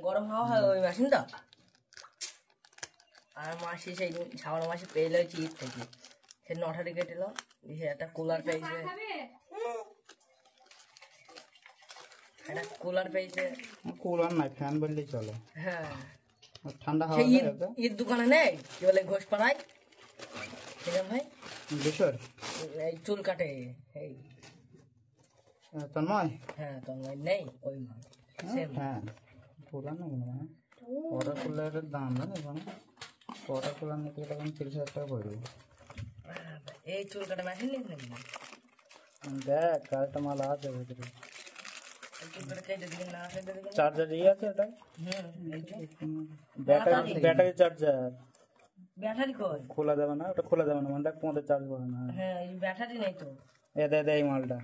গরম হাওয়া হয় ওই মেশিনটা। আর মাসি সেই শ্রাবণ মাসে পেয়ে লয়েছি ঈদ থেকে, সে 9টা দিকে দিল, দিয়ে একটা কুলার পেয়েছে, একটা কুলার পেয়েছে। কুলার নাই, ফ্যান বললেই চলে। হ্যাঁ, ঠান্ডা হাওয়া সেই ঈদ দোকানে নেই কি বলে ঘোষ পাড়ায় ভাই, বিশর এই চুল কাটে এই তন্ময়। হ্যাঁ তন্ময় নেই ওই মাল সেম। হ্যাঁ কুলার নেই মানে ওয়াটার কুলারের দাম জানিস মানে ওয়াটার কুলার নিতে গেলে 30,000 টাকা পড়বে। এই চুল কাটা মেশিন নিস নাকি? দেখ কালটা মাল আছে ভেতরে, চুল কাটা কেটে দিকে না কেটে দিকে। চার্জার আছে ওটা, ব্যাটারি ব্যাটারি চার্জার। ব্যাটারি কই? খোলা যাবে না ওটা, খোলা যাবে না মানে দেখ তোমাদের চার্জ করে না। হ্যাঁ এই ব্যাটারি নেই তো। দে এই মালটা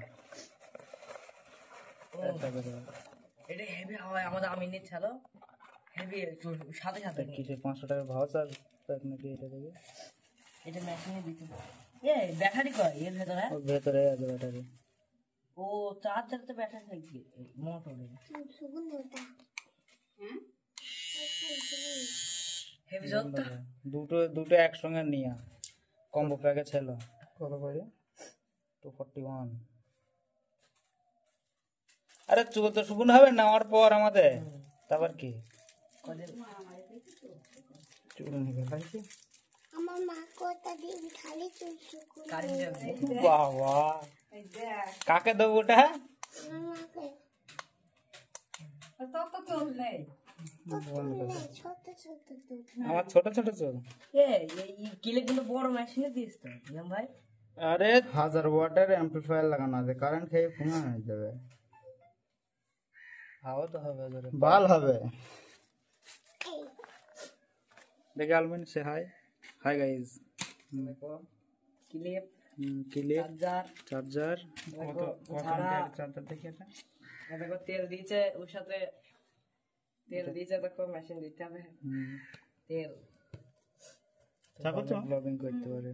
এটা হেভি হয় আমাদের আমিনের ছাড়ো হেভি সাথে সাথে কিছু 500 টাকা ভাউচার নাকি এটা দেবে। এটা মেশিনে দিতে ব্যাটারি কয় এর ভেতরে? ওর ভেতরে আছে ব্যাটারি। ও চার্জার তো ব্যাটারি থাকবে মোটরে। হেভি যত দুটো একসঙ্গে নিয়া কম্বো প্যাকে ছিল কত করে 241। আরে চুল তো শুকনো হবে নেওয়ার পর আমাদের, তারপর কি চুল নিয়ে খাইছি আমার মা কোথা দিয়ে খালি চুল শুকুন বাবা কাকে দেবো ওটা? আমার মাকে তত চুল নেই ছোট ছোট চুল। আমার ছোট ছোট চুল। এই কিলে কিন্তু বড় মেশিনে দিস তো ভাই। আরে 1000 ওয়াটের অ্যাম্পলিফায়ার লাগানো আছে, কারেন্ট খেয়ে পুঙ্গা হয়ে যাবে। হাওয়া তো হবে, বাল হবে। দেখে আলমিন সে হাই হাই গাইস। দেখো ক্লিপ ক্লিপ চার্জার চার্জার দেখি এটা। দেখো তেল দিয়েছে ওর সাথে, তেল দিয়েছে দেখো মেশিন দিতে হবে তেল। ব্লগিং করতে পারে।